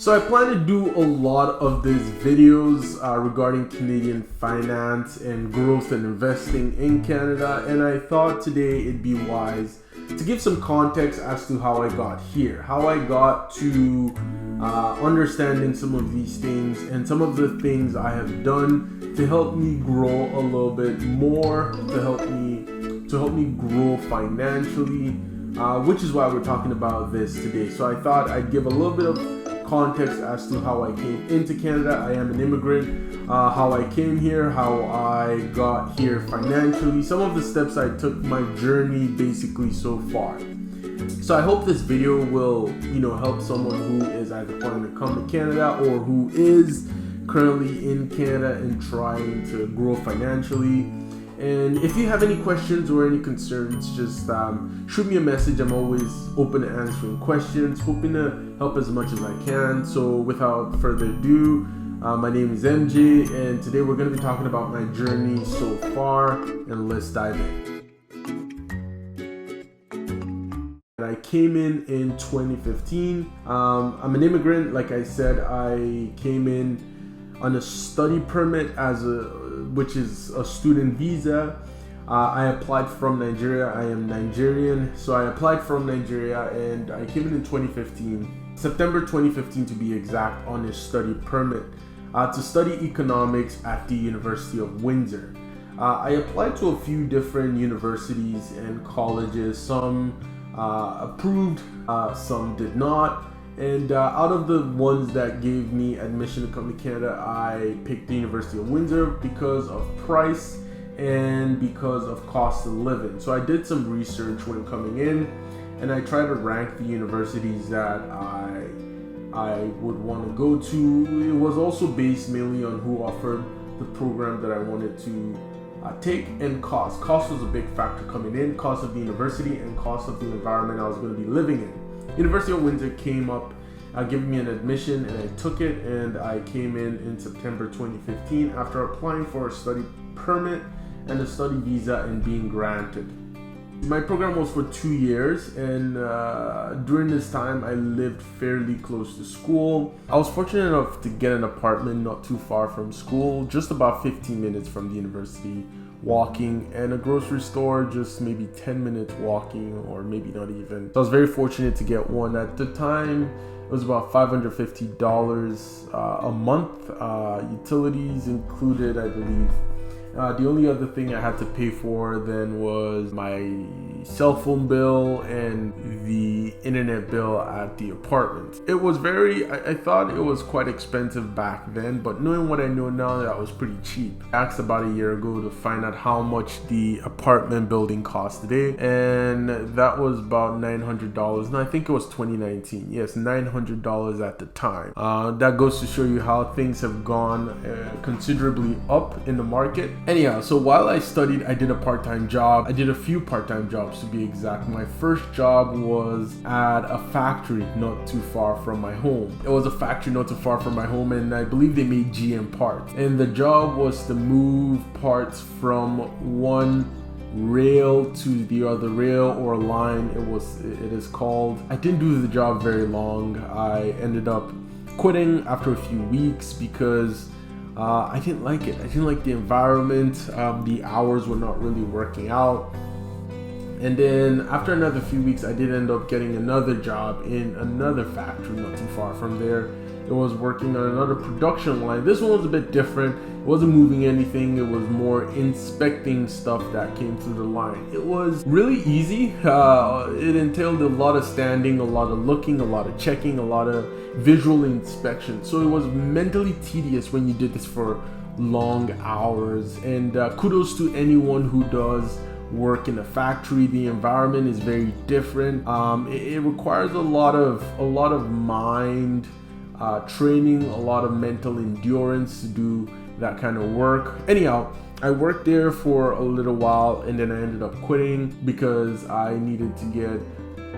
So I plan to do a lot of these videos regarding Canadian finance and growth and investing in Canada, and I thought today it'd be wise to give some context as to how I got here, how I got to understanding some of these things and some of the things I have done to help me grow a little bit more, to help me grow financially, which is why we're talking about this today. So I thought I'd give a little bit of context as to how I came into Canada. I am an immigrant, how I came here, how I got here financially, some of the steps I took, my journey basically so far. So I hope this video will, help someone who is either planning to come to Canada or who is currently in Canada and trying to grow financially. And if you have any questions or any concerns, just shoot me a message. I'm always open to answering questions, hoping to help as much as I can. So without further ado, my name is MJ, and today we're going to be talking about my journey so far, and let's dive in. I came in 2015. I'm an immigrant. Like I said, I came in on a study permit which is a student visa. I applied from Nigeria. I am Nigerian, so I applied from Nigeria and I came in 2015, September 2015 to be exact, on a study permit to study economics at the University of Windsor. I applied to a few different universities and colleges. Some approved, some did not. And out of the ones that gave me admission to come to Canada, I picked the University of Windsor because of price and because of cost of living. So I did some research when coming in, and I tried to rank the universities that I would want to go to. It was also based mainly on who offered the program that I wanted to take, and cost. Cost was a big factor coming in, cost of the university and cost of the environment I was going to be living in. University of Windsor came up giving me an admission, and I took it, and I came in September 2015 after applying for a study permit and a study visa and being granted. My program was for 2 years, and during this time I lived fairly close to school. I was fortunate enough to get an apartment not too far from school, just about 15 minutes from the university walking, and a grocery store just maybe 10 minutes walking, or maybe not even. So I was very fortunate to get one. At the time it was about $550 a month, utilities included, I believe. The only other thing I had to pay for then was my cell phone bill and the internet bill at the apartment. It was I thought it was quite expensive back then, but knowing what I know now, that was pretty cheap. I asked about a year ago to find out how much the apartment building cost today, and that was about $900. And I think it was 2019. Yes, $900 at the time. That goes to show you how things have gone considerably up in the market. Anyhow, so while I studied, I did a part-time job. I did a few part-time jobs to be exact. My first job was at a factory not too far from my home. It was a factory not too far from my home, and I believe they made GM parts. And the job was to move parts from one rail to the other rail, or line it is called. I didn't do the job very long. I ended up quitting after a few weeks because I didn't like it. I didn't like the environment. The hours were not really working out. And then after another few weeks, I did end up getting another job in another factory not too far from there. It was working on another production line. This one was a bit different. It wasn't moving anything. It was more inspecting stuff that came through the line. It was really easy. It entailed a lot of standing, a lot of looking, a lot of checking, a lot of visual inspection. So it was mentally tedious when you did this for long hours. And kudos to anyone who does work in a factory. The environment is very different. It requires a lot of mind training, a lot of mental endurance to do that kind of work. Anyhow, I worked there for a little while, and then I ended up quitting because I needed to get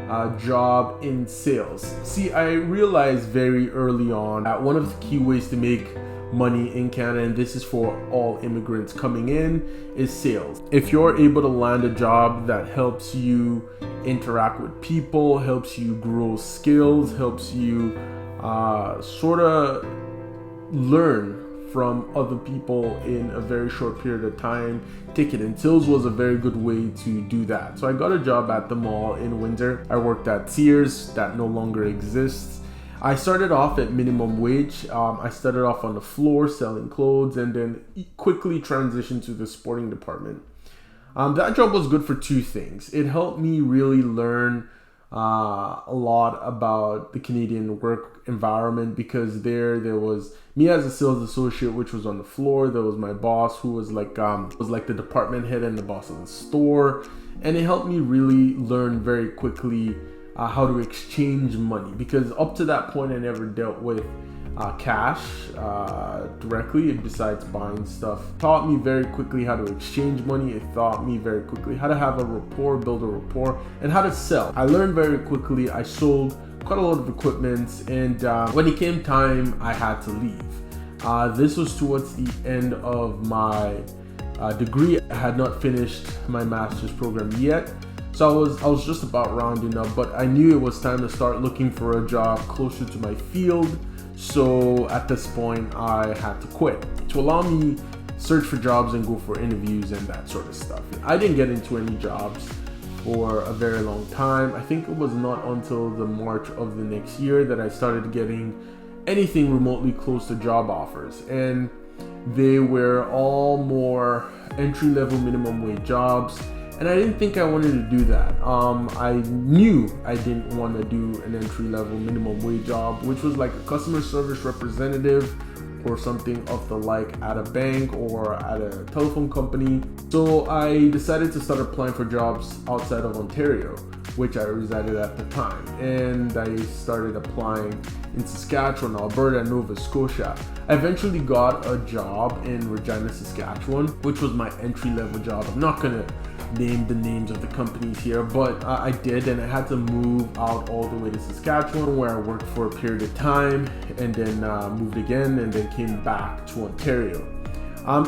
a job in sales. See, I realized very early on that one of the key ways to make money in Canada, and this is for all immigrants coming in, is sales. If you're able to land a job that helps you interact with people, helps you grow skills, helps you sort of learn from other people in a very short period of time. Ticket and Tills was a very good way to do that. So I got a job at the mall in Windsor. I worked at Sears, that no longer exists. I started off at minimum wage. I started off on the floor selling clothes and then quickly transitioned to the sporting department. That job was good for two things. It helped me really learn a lot about the Canadian work environment, because there was me as a sales associate, which was on the floor. There was my boss, who was like the department head and the boss of the store, and it helped me really learn very quickly how to exchange money, because up to that point I never dealt with cash directly besides buying stuff. It taught me very quickly how to exchange money. It taught me very quickly how to have a rapport, build a rapport, and how to sell. I learned very quickly. I sold quite a lot of equipment, and when it came time, I had to leave. This was towards the end of my degree. I had not finished my master's program yet, so I was just about rounding up, but I knew it was time to start looking for a job closer to my field. So at this point, I had to quit to allow me search for jobs and go for interviews and that sort of stuff. I didn't get into any jobs for a very long time. I think it was not until the March of the next year that I started getting anything remotely close to job offers, and they were all more entry-level minimum wage jobs, and I didn't think I wanted to do that. I knew I didn't want to do an entry-level minimum wage job, which was like a customer service representative or something of the like at a bank or at a telephone company. So I decided to start applying for jobs outside of Ontario, which I resided at the time, and I started applying in Saskatchewan, Alberta, and Nova Scotia. I eventually got a job in Regina, Saskatchewan, which was my entry-level job. I'm not gonna name the names of the companies here, but I did, and I had to move out all the way to Saskatchewan, where I worked for a period of time, and then moved again, and then came back to Ontario.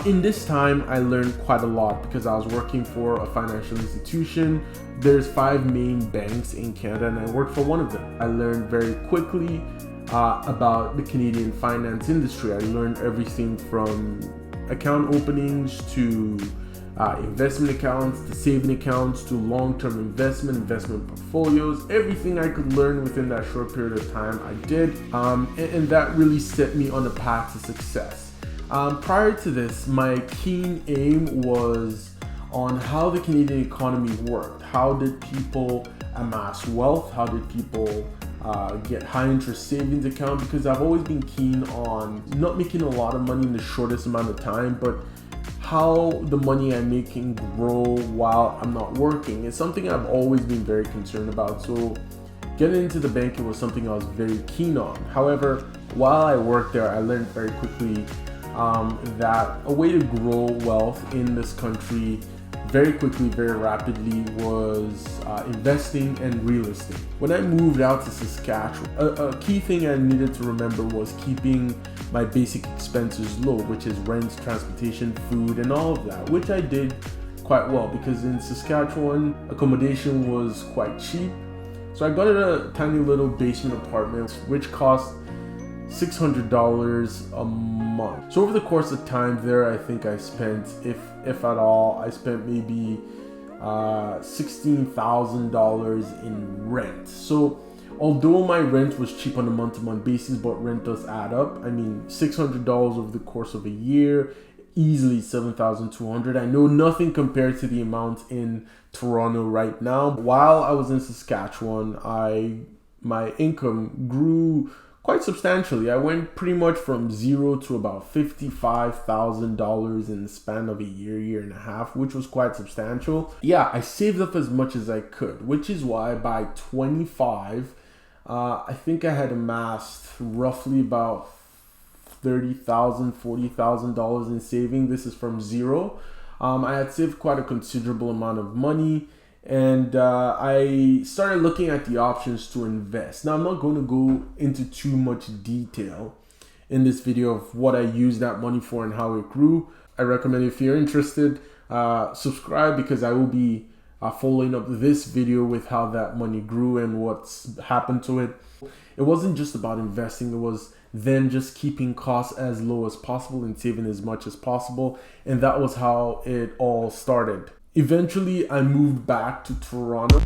In this time, I learned quite a lot because I was working for a financial institution. There's 5 main banks in Canada, and I worked for one of them. I learned very quickly about the Canadian finance industry. I learned everything from account openings to investment accounts, to saving accounts, to long-term investment portfolios. Everything I could learn within that short period of time, I did, and that really set me on a path to success. Prior to this, my keen aim was on how the Canadian economy worked. How did people amass wealth? How did people get high interest savings account? Because I've always been keen on not making a lot of money in the shortest amount of time, but how the money I make can grow while I'm not working. It's something I've always been very concerned about. So getting into the banking was something I was very keen on. However, while I worked there, I learned very quickly that a way to grow wealth in this country very quickly, very rapidly, was investing and real estate. When I moved out to Saskatchewan, a key thing I needed to remember was keeping my basic expenses low, which is rent, transportation, food, and all of that, which I did quite well because in Saskatchewan, accommodation was quite cheap. So I got a tiny little basement apartment, which cost $600 a month. So over the course of time there, I think I spent, if at all, I spent maybe $16,000 in rent. So although my rent was cheap on a month-to-month basis, but rent does add up. I mean, $600 over the course of a year, easily $7,200. I know nothing compared to the amount in Toronto right now. While I was in Saskatchewan, my income grew quite substantially. I went pretty much from zero to about $55,000 in the span of a year and a half, which was quite substantial. Yeah, I saved up as much as I could, which is why by 25, I think I had amassed roughly about $30,000, $40,000 in saving. This is from zero. I had saved quite a considerable amount of money, and I started looking at the options to invest. Now, I'm not going to go into too much detail in this video of what I used that money for and how it grew. I recommend, if you're interested, subscribe, because I will be following up this video with how that money grew and what's happened to it. It wasn't just about investing, it was then just keeping costs as low as possible and saving as much as possible. And that was how it all started. Eventually, I moved back to Toronto.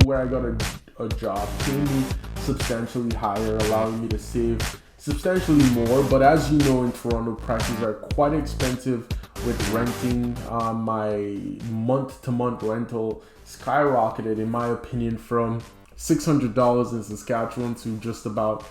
Where I got a job paying me substantially higher, allowing me to save substantially more. But as you know, in Toronto, prices are quite expensive with renting. My month-to-month rental skyrocketed, in my opinion, from $600 in Saskatchewan to just about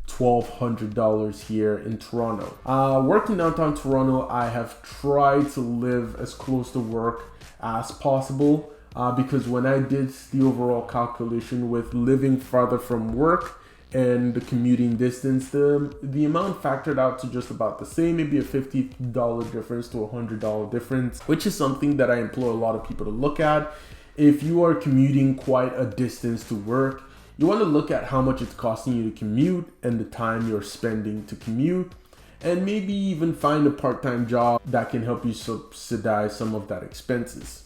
$1,200 here in Toronto. Working downtown Toronto, I have tried to live as close to work as possible. Because when I did the overall calculation with living farther from work and the commuting distance, the amount factored out to just about the same, maybe a $50 difference to a $100 difference, which is something that I implore a lot of people to look at. If you are commuting quite a distance to work, you want to look at how much it's costing you to commute and the time you're spending to commute, and maybe even find a part-time job that can help you subsidize some of that expenses.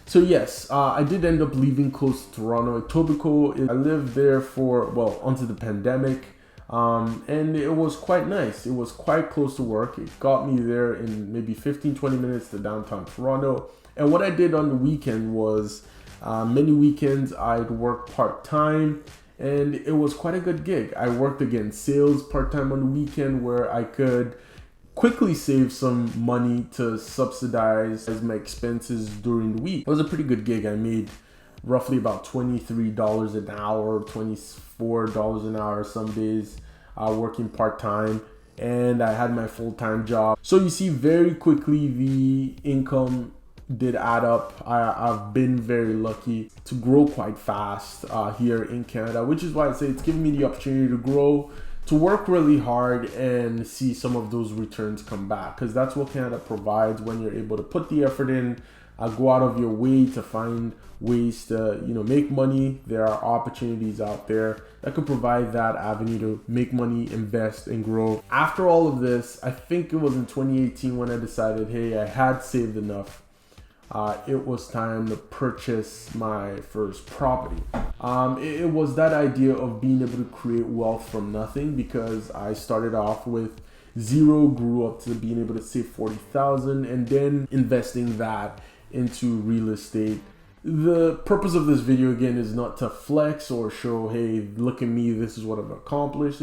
So yes, I did end up leaving close to Toronto, Etobicoke. I lived there for, well, until the pandemic, and it was quite nice. It was quite close to work. It got me there in maybe 15-20 minutes to downtown Toronto. And what I did on the weekend was, many weekends I'd work part-time, and it was quite a good gig. I worked again sales part-time on the weekend where I could quickly save some money to subsidize my expenses during the week. It was a pretty good gig. I made roughly about $23 an hour, $24 an hour some days, working part-time, and I had my full-time job. So you see, very quickly the income did add up. I've been very lucky to grow quite fast here in Canada, which is why I say it's given me the opportunity to grow, to work really hard and see some of those returns come back, because that's what Canada provides when you're able to put the effort in, go out of your way to find ways to make money. There are opportunities out there that could provide that avenue to make money, invest, and grow. After all of this, I think it was in 2018 when I decided, hey, I had saved enough. It was time to purchase my first property. It was that idea of being able to create wealth from nothing, because I started off with zero, grew up to being able to save $40,000, and then investing that into real estate. The purpose of this video again is not to flex or show, hey, look at me, this is what I've accomplished.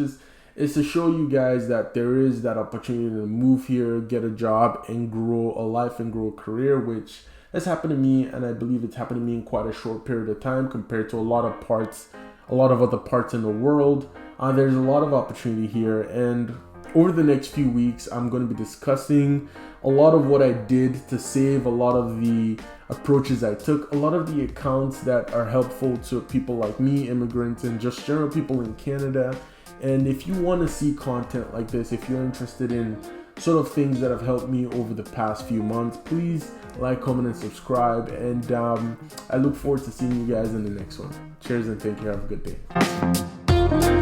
It's to show you guys that there is that opportunity to move here, get a job, and grow a life and grow a career, which has happened to me, and I believe it's happened to me in quite a short period of time compared to a lot of other parts in the world. There's a lot of opportunity here, and over the next few weeks, I'm going to be discussing a lot of what I did to save, a lot of the approaches I took, a lot of the accounts that are helpful to people like me, immigrants, and just general people in Canada. And if you want to see content like this, if you're interested in sort of things that have helped me over the past few months, please like, comment, and subscribe. And I look forward to seeing you guys in the next one. Cheers and thank you. Have a good day.